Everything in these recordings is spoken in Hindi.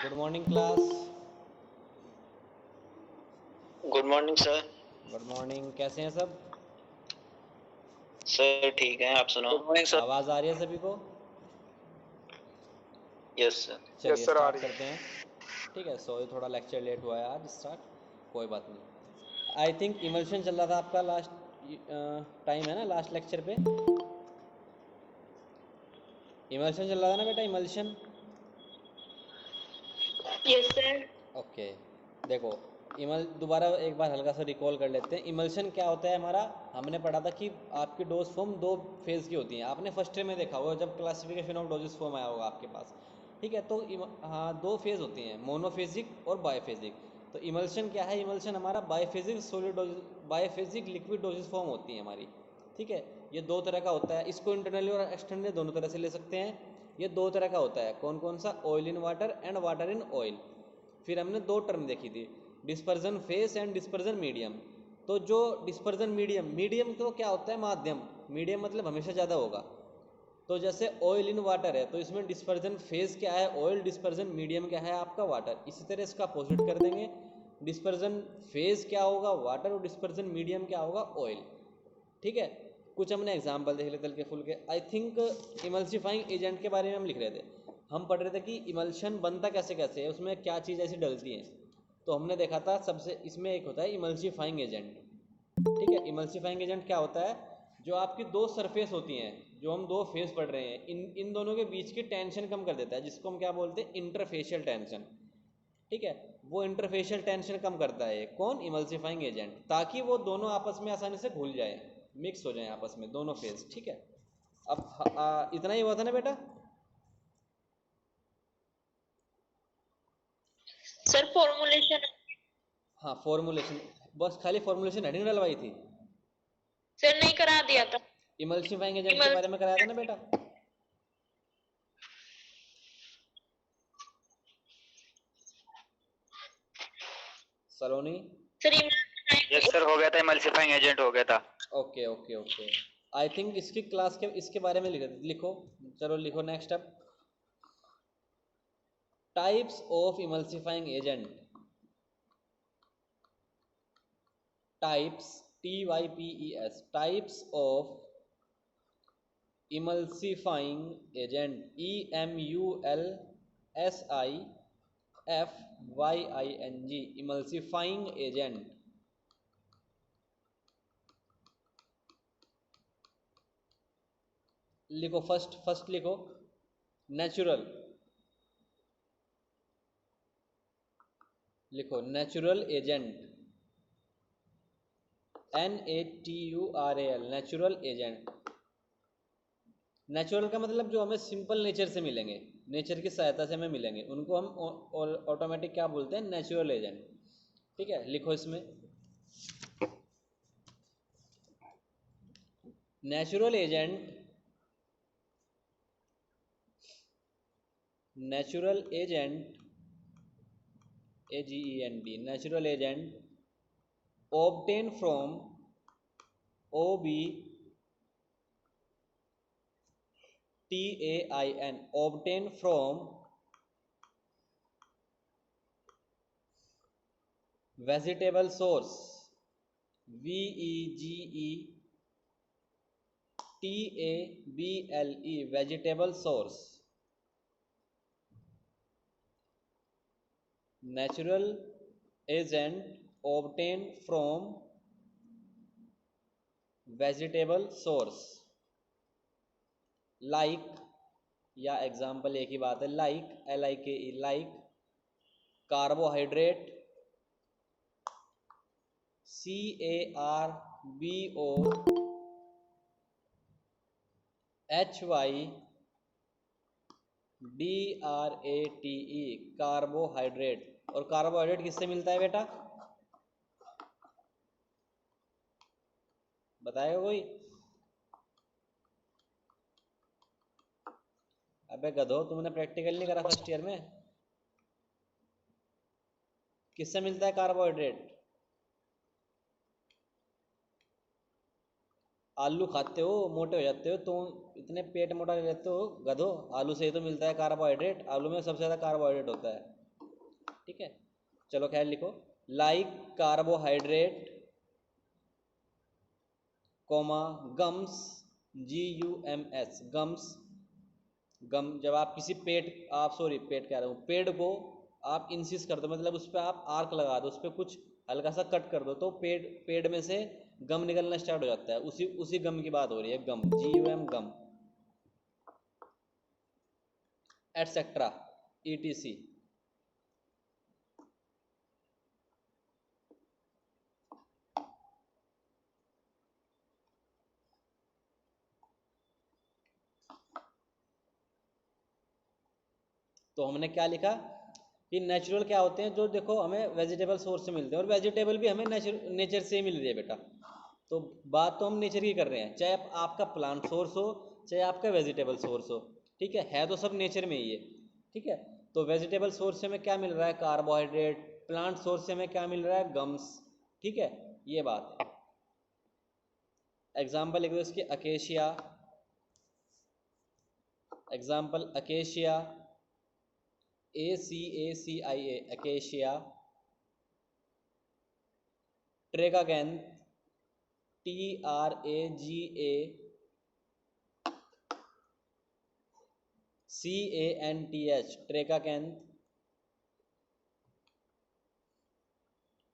Good morning class. Good morning sir. Good morning, कैसे हैं सब? सर ठीक है, आप सुनाओ। Good morning sir. आवाज़ आ रही है सभी को? Yes sir. चलिए स्टार्ट करते हैं। ठीक है, सॉरी थोड़ा लेक्चर लेट हुआ है आज स्टार्ट, कोई बात नहीं। आई थिंक इमल्शन चल रहा था आपका लास्ट टाइम, है ना? लास्ट लेक्चर पे इमल्शन चल रहा था ना बेटा, इमल्शन। Yes sir. ओके, देखो दोबारा एक बार हल्का सा रिकॉल कर लेते हैं। इमल्शन क्या होता है हमारा? हमने पढ़ा था कि आपकी डोज फॉर्म दो फेज़ की होती हैं। आपने फर्स्ट ईयर में देखा होगा जब क्लासिफिकेशन ऑफ डोजेस फॉर्म आया होगा आपके पास। ठीक है, तो हाँ, दो फेज़ होती हैं, मोनोफेजिक और बायोफेजिक। तो इमल्शन क्या है? इमल्शन हमारा biphasic solid dose, biphasic liquid doses form होती है हमारी। ठीक है, ये दो तरह का होता है। इसको इंटरनली और एक्सटर्नली दोनों तरह से ले सकते हैं। ये दो तरह का होता है। कौन कौन सा? Oil in water and water in oil. फिर हमने दो टर्म देखी थी, dispersion face and dispersion medium. तो जो डिस्पर्जन मीडियम, मीडियम तो क्या होता है? माध्यम। मीडियम मतलब हमेशा ज़्यादा होगा। तो जैसे ऑयल इन वाटर है, तो इसमें डिस्पर्जन फेज क्या है? ऑयल। डिस्पर्जन मीडियम क्या है? आपका वाटर। इसी तरह इसका अपोजिट कर देंगे। डिस्पर्जन फेज क्या होगा? वाटर। और डिस्पर्जन मीडियम क्या होगा? ऑयल। ठीक है, कुछ हमने एग्जाम्पल देख लेते हल्के फुल्के। आई थिंक इमल्सिफाइंग एजेंट के बारे में हम लिख रहे थे। हम पढ़ रहे थे कि इमल्शन बनता कैसे कैसे है, उसमें क्या चीज़ ऐसी डलती है। तो हमने देखा था सबसे इसमें एक होता है इमल्सिफाइंग एजेंट। ठीक है, इमल्सिफाइंग एजेंट क्या होता है? जो आपकी दो सरफेस होती हैं, जो हम दो फेस पढ़ रहे हैं, इन दोनों के बीच की टेंशन कम कर देता है, जिसको हम क्या बोलते हैं? Interfacial tension. ठीक है, वो इंटरफेशियल टेंशन कम करता है कौन? इमल्सिफाइंग एजेंट, ताकि वो दोनों आपस में आसानी से घुल जाए, मिक्स हो जाए आपस में दोनों फेज। ठीक है, अब इतना ही हुआ था ना बेटा? Sir formulation. हाँ, फॉर्मुलेशन, बस खाली फॉर्मुलेशन हेडिंग डलवाई थी। सर नहीं करा दिया था। इमल्सिफाइंग एजेंट के बारे में कराया था ना बेटा? सलोनी? सर यस सर, हो गया था, इमल्सिफाइंग एजेंट हो गया था। Okay okay okay, I think इसकी क्लास के इसके बारे में लिखो। चलो लिखो next up, types of emulsifying agent. Types, TYPES, types of emulsifying agent, EMULSIFYING, emulsifying agent. लिखो फर्स्ट, लिखो नेचुरल। लिखो natural agent, NATURAL, natural agent. Natural का मतलब जो हमें सिंपल नेचर से मिलेंगे, नेचर की सहायता से हमें मिलेंगे, उनको हम ऑटोमेटिक क्या बोलते हैं? Natural agent. ठीक है, लिखो इसमें natural agent. Natural agent, AGENT, natural agent obtain from, OBTAIN, obtain from vegetable source, VEGETABLE, vegetable source. Natural agent obtain from vegetable source, like, या एग्जाम्पल एक ही बात है, like, LIKE, like carbohydrate, CARBOHYDRATE, carbohydrate. और कार्बोहाइड्रेट किससे मिलता है बेटा? बताएगा कोई? अबे गधो, तुमने प्रैक्टिकल नहीं करा फर्स्ट ईयर में? किससे मिलता है कार्बोहाइड्रेट? आलू खाते हो मोटे हो जाते हो तुम, इतने पेट मोटा रहते हो गधो। आलू से ही तो मिलता है कार्बोहाइड्रेट, आलू में सबसे ज़्यादा कार्बोहाइड्रेट होता है। ठीक है, चलो खैर लिखो, like carbohydrate comma gums, GUMS gums, gum जब आप किसी पेड़, आप सॉरी पेड़ कह रहा हूँ, पेड़ को आप इंसिस कर दो, मतलब उस पर आप आर्क लगा दो, उस पर कुछ हल्का सा कट कर दो, तो पेड़ पेड़ में से गम निकलना स्टार्ट हो जाता है, उसी उसी गम की बात हो रही है, गम, GUM गम, एटसेट्रा, ETC। तो हमने क्या लिखा कि नेचुरल क्या होते हैं, जो देखो हमें वेजिटेबल सोर्स से मिलते हैं, और वेजिटेबल भी हमें नेचर से ही मिल रही है बेटा। तो बात तो हम नेचर की कर रहे हैं, चाहे आपका प्लांट सोर्स हो चाहे आपका वेजिटेबल सोर्स हो, ठीक है तो सब नेचर में ही है, ठीक है। तो वेजिटेबल सोर्स से हमें क्या मिल रहा है, कार्बोहाइड्रेट, प्लांट सोर्स से हमें क्या मिल रहा है, गम्स, ठीक है, ये बात है। एग्जाम्पल लिख दो इसकी, acacia, example acacia, ACACIA acacia, tragacanth, TRAGACANTH tragacanth,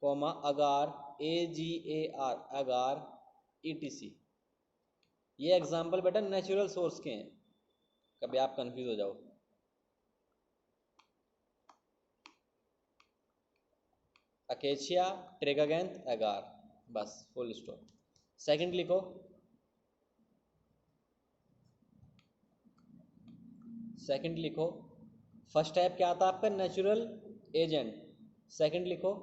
comma agar, AGAR agar, ETC। ये एग्जाम्पल बेटा नेचुरल सोर्स के हैं, कभी आप कंफ्यूज हो जाओ। अकेशिया, ट्रेगागैंथ, अगार, बस फुल स्टॉप। सेकंड लिखो, सेकंड लिखो, फर्स्ट टाइप क्या आता है आपका, नेचुरल एजेंट, सेकंड लिखो,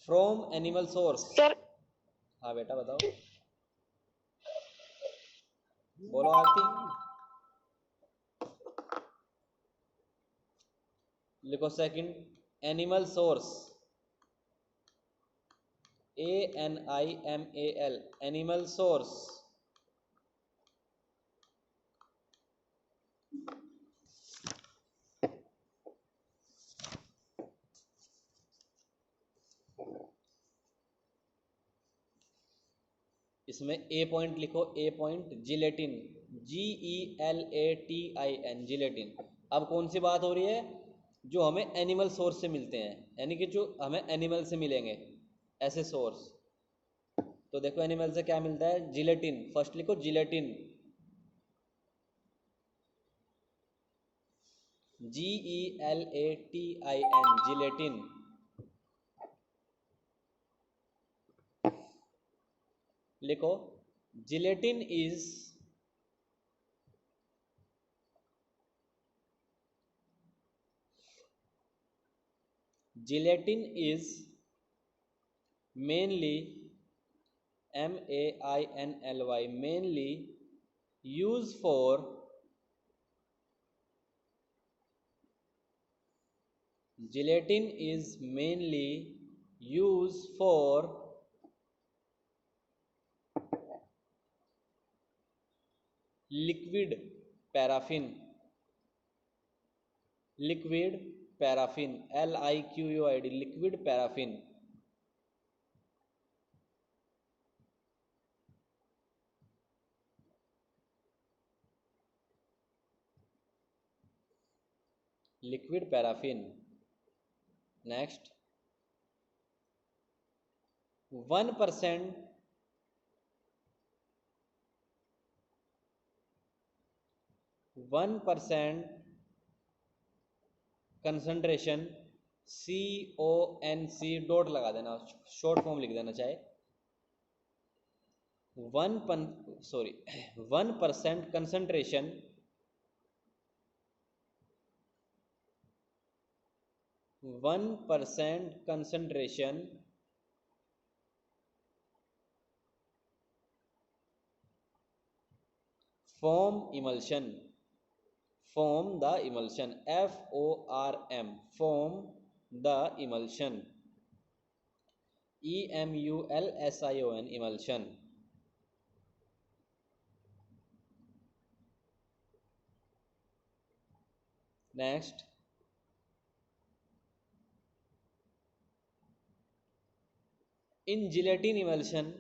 फ्रॉम एनिमल सोर्स। सर हाँ बेटा बताओ, बोलो आरती, लिखो second, animal source, ANIMAL animal source. इसमें ए पॉइंट लिखो, ए पॉइंट जिलेटिन, GELATIN जिलेटिन। अब कौन सी बात हो रही है, जो हमें एनिमल सोर्स से मिलते हैं, यानी कि जो हमें एनिमल से मिलेंगे ऐसे सोर्स। तो देखो एनिमल से क्या मिलता है, जिलेटिन, फर्स्ट लिखो जिलेटिन, GELATIN जिलेटिन। लिखो, gelatin is gelatin is mainly MAINLY mainly used for gelatin is mainly used for liquid paraffin, liquid paraffin, LIQUID liquid paraffin, liquid paraffin। Next, 1% 1% concentration, CONC dot लगा देना, शॉर्ट फॉर्म लिख देना चाहे, 1% concentration 1% concentration form emulsion, form the emulsion, FORM form the emulsion, EMULSION emulsion। Next, in gelatin emulsion,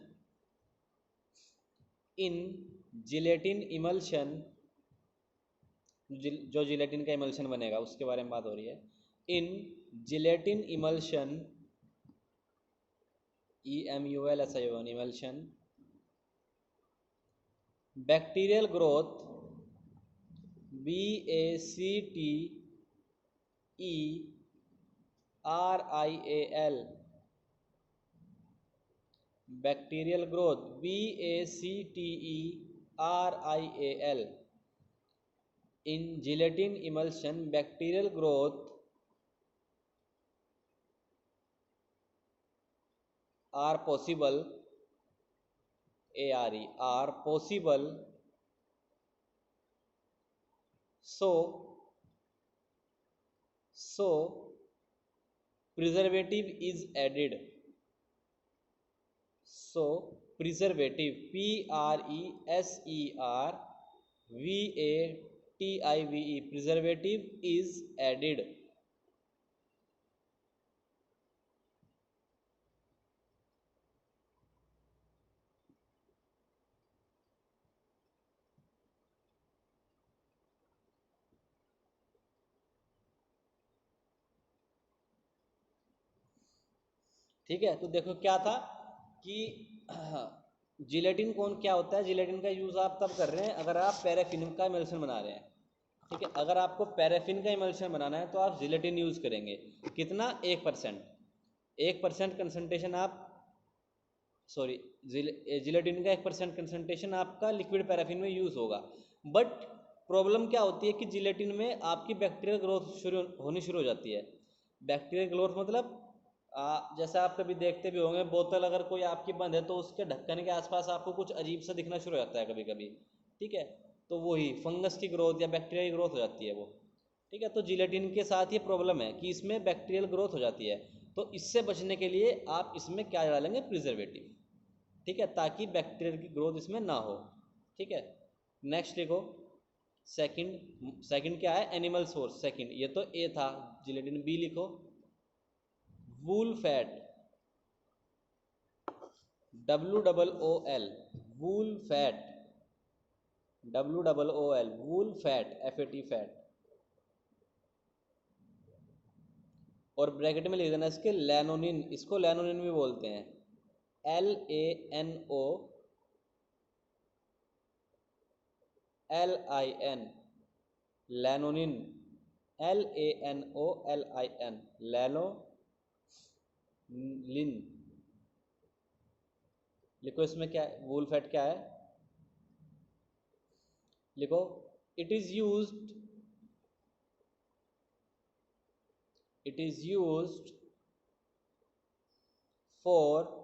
in gelatin emulsion, जो जिलेटिन का इमल्शन बनेगा उसके बारे में बात हो रही है। In gelatin emulsion, EMULSION emulsion, bacterial growth BACTERIAL, bacterial growth BACTERIAL, in gelatin emulsion bacterial growth are possible, ARE, are possible, so preservative is added, so preservative, PRESERVATIVE, preservative is added, ठीक है। तो देखो क्या था कि जिलेटिन कौन क्या होता है, जिलेटिन का यूज़ आप तब कर रहे हैं अगर आप पैराफिन का इमल्शन बना रहे हैं, ठीक है। अगर आपको पैराफिन का इमल्शन बनाना है तो आप जिलेटिन यूज़ करेंगे, कितना, 1%, 1% कंसनट्रेशन आप, सॉरी, जिलेटिन का 1% कंसनट्रेशन आपका लिक्विड पैराफिन में यूज़ होगा। बट प्रॉब्लम क्या होती है कि जिलेटिन में आपकी बैक्टीरियल ग्रोथ होनी शुरू हो जाती है। बैक्टीरियल ग्रोथ मतलब जैसे आप कभी देखते भी होंगे, बोतल अगर कोई आपकी बंद है तो उसके ढक्कन के आसपास आपको कुछ अजीब सा दिखना शुरू हो जाता है कभी कभी, ठीक है। तो वही फंगस की ग्रोथ या बैक्टीरिया की ग्रोथ हो जाती है वो, ठीक है। तो जिलेटिन के साथ ये प्रॉब्लम है कि इसमें बैक्टीरियल ग्रोथ हो जाती है, तो इससे बचने के लिए आप इसमें क्या डालेंगे, प्रिजर्वेटिव, ठीक है, ताकि बैक्टीरियल की ग्रोथ इसमें ना हो, ठीक है। नेक्स्ट लिखो, सेकंड क्या है, एनिमल सोर्स, सेकंड, ये तो ए था जिलेटिन। बी लिखो, wool fat, WOOL, wool fat, WOOL, wool fat, FAT, fat, और ब्रैकेट में लिख देना इसके लैनोनिन, इसको लैनोनिन भी बोलते हैं, LANOLIN, लैनोनिन, LANOLIN, लैनोलिन। लिखो इसमें क्या है, वूल फैट क्या है, लिखो, it is used for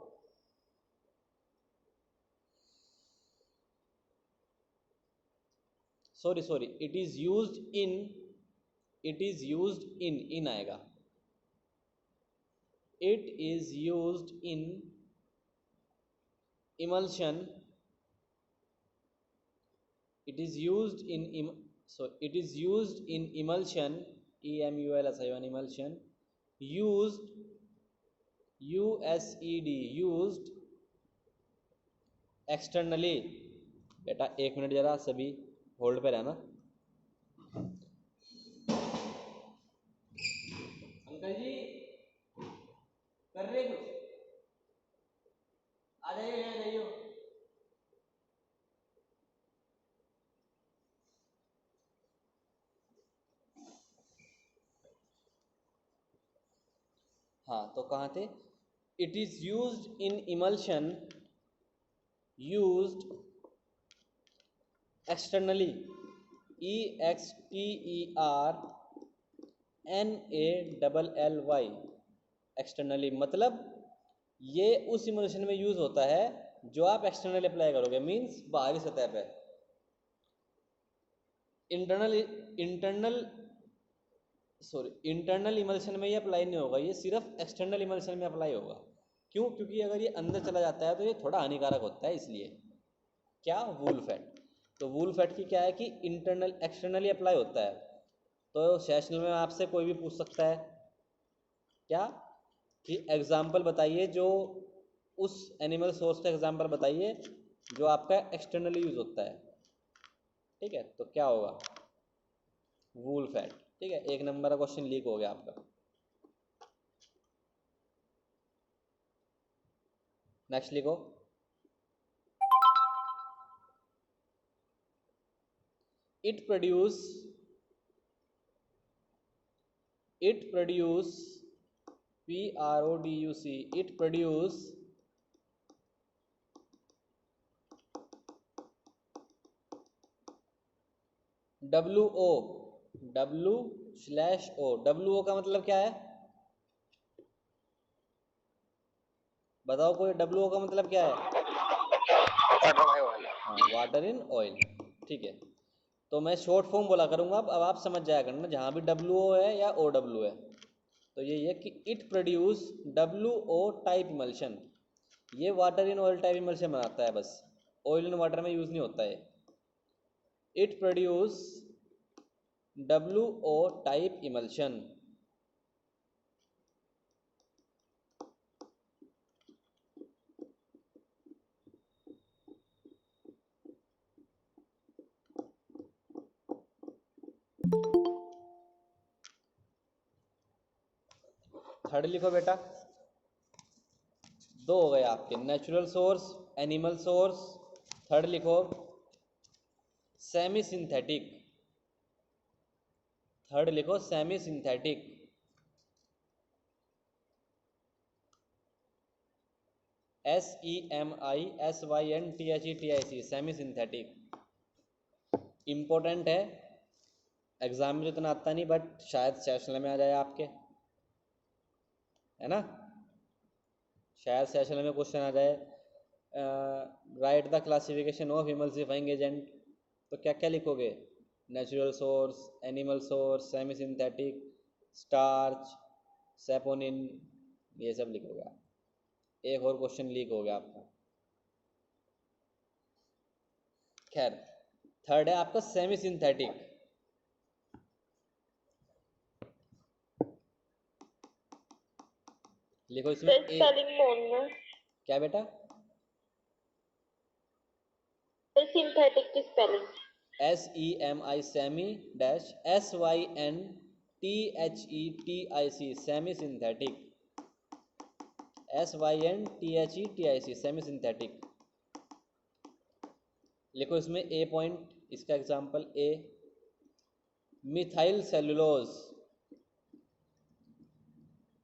sorry, it is used in आएगा, it is used in emulsion, it is used in emulsion, EMULSION, emulsion, used, used externally। बेटा 1 मिनट जरा सभी होल्ड पे रहना। अंकल जी कर रहे कुछ, आ जाइए, आ जाइए। हाँ, तो कहाँ थे, it is used in emulsion, used externally, EXTERNALLY, externally, मतलब ये उस इमल्शन में यूज होता है जो आप एक्सटर्नली अप्लाई करोगे, मींस बाहरी सतह पे। इंटरनल इमल्शन में ये अप्लाई नहीं होगा, ये सिर्फ एक्सटर्नल इमल्शन में अप्लाई होगा। क्यों, क्योंकि अगर ये अंदर चला जाता है तो ये थोड़ा हानिकारक होता है, इसलिए। क्या, वूल फैट। तो वूल फैट की क्या है कि एक्सटर्नली अप्लाई होता है, तो सेशनल में आपसे कोई भी पूछ सकता है क्या कि एग्जाम्पल बताइए, जो उस एनिमल सोर्स का एग्जाम्पल बताइए जो आपका एक्सटर्नली यूज होता है। ठीक है, तो क्या होगा? Wool fat. ठीक है, 1 नंबर का क्वेश्चन लीक हो गया आपका। नेक्स्ट लिखो। It produce PRODUC, it produce WO का मतलब क्या है? बताओ कोई, WO का मतलब क्या है? हाँ, वाटर इन ऑयल। ठीक है, तो मैं शॉर्ट फॉर्म बोला करूँगा, अब आप समझ जाया करना जहाँ भी WO है या OW है। तो ये है कि it produce WO type emulsion, ये water in oil type emulsion बनाता है, बस ऑयल इन वाटर में यूज़ नहीं होता है। It produce WO type emulsion. Third लिखो बेटा। 2 हो गए आपके, natural source, animal source. Third लिखो सेमी सिंथेटिक। थर्ड लिखो semi synthetic. SEMISYNTHETIC, semi synthetic. Important है, एग्जाम में तो इतना आता नहीं, बट शायद सेशनल में आ जाए आपके, है ना? शायद सेशनल में क्वेश्चन आ जाए, right the classification of emulsifying agent. तो क्या क्या लिखोगे? Natural source, animal source, semi synthetic, starch, saponin, ये सब लिखोगे आप। एक और क्वेश्चन लीक हो गया आपका। खैर, थर्ड है आपका सेमी सिंथेटिक। लिखो इसमें स्पेलिंग बोलना। क्या बेटा? सिंथेटिक की spelling. SEMI semi dash SYNTHETIC, semi synthetic. SYNTHETIC, semi synthetic. लिखो इसमें ए पॉइंट, इसका example A, methyl cellulose.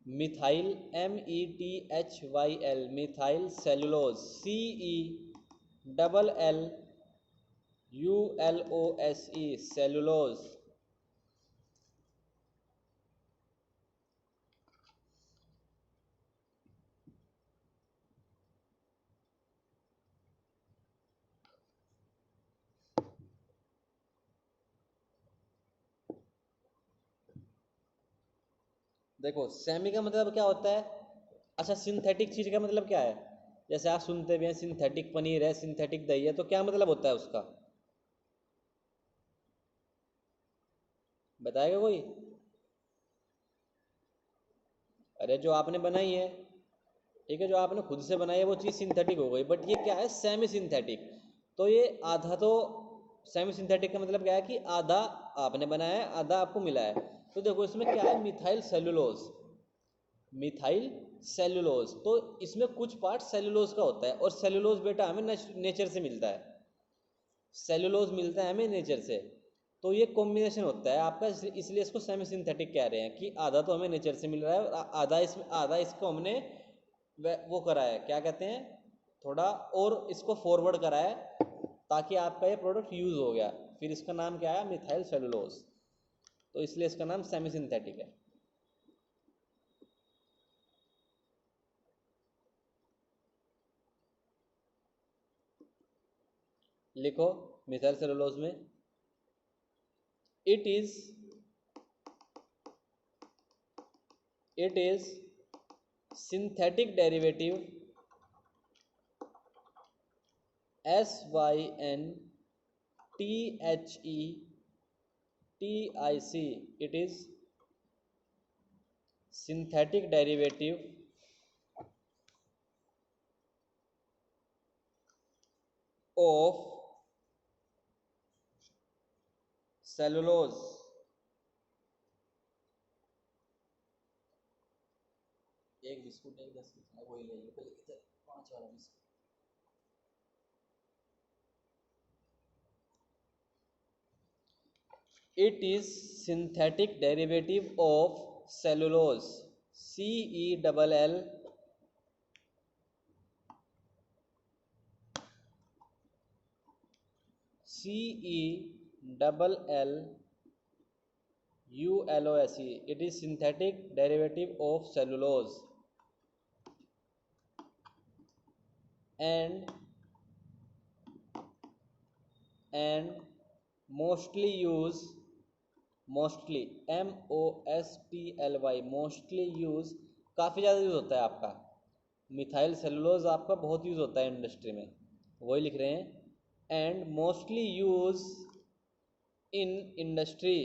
Methyl METHYL, methyl cellulose, CELLLULOSE, cellulose. देखो सेमी का मतलब क्या होता है? अच्छा, सिंथेटिक चीज का मतलब क्या है? जैसे आप सुनते भी हैं सिंथेटिक पनीर है, सिंथेटिक दही है, तो क्या मतलब होता है उसका? बताएगा कोई? अरे जो आपने बनाई है, ठीक है, जो आपने खुद से बनाई है वो चीज़ सिंथेटिक हो गई, बट ये क्या है? Semi synthetic. तो ये आधा तो, सेमी सिंथेटिक का मतलब क्या है कि आधा आपने बनाया है, आधा आपको मिला है। तो देखो इसमें क्या है? Methyl cellulose. मिथाइल सेलुलोज, तो इसमें कुछ पार्ट सेलुलोज का होता है, और सेलुलोज बेटा हमें नेचर से मिलता है। सेलुलोज मिलता है हमें नेचर से। तो ये कॉम्बिनेशन होता है आपका, इसलिए इसको सेमी सिंथेटिक कह रहे हैं कि आधा तो हमें नेचर से मिल रहा है और आधा इसको हमने वो करा है, क्या कहते हैं, थोड़ा और इसको फॉरवर्ड करा है, ताकि आपका ये प्रोडक्ट यूज हो गया, फिर इसका नाम क्या है? Methyl cellulose. तो इसलिए इसका नाम सेमी सिंथेटिक है। लिखो मिथाइल सेलुलोज में it is synthetic derivative SYNTHETIC TIC, it is synthetic derivative of cellulose. एक बिस्कुट एक 10 की था, वही ले लो पहले, इधर 5 वाला biscuit. It is synthetic derivative of cellulose. CELL CELLULOSE. It is synthetic derivative of cellulose and mostly use, mostly MOSTLY, mostly use, काफ़ी ज़्यादा यूज़ होता है आपका। मिथाइल सेलुलोज आपका बहुत यूज़ होता है इंडस्ट्री में, वही लिख रहे हैं। And mostly use in industry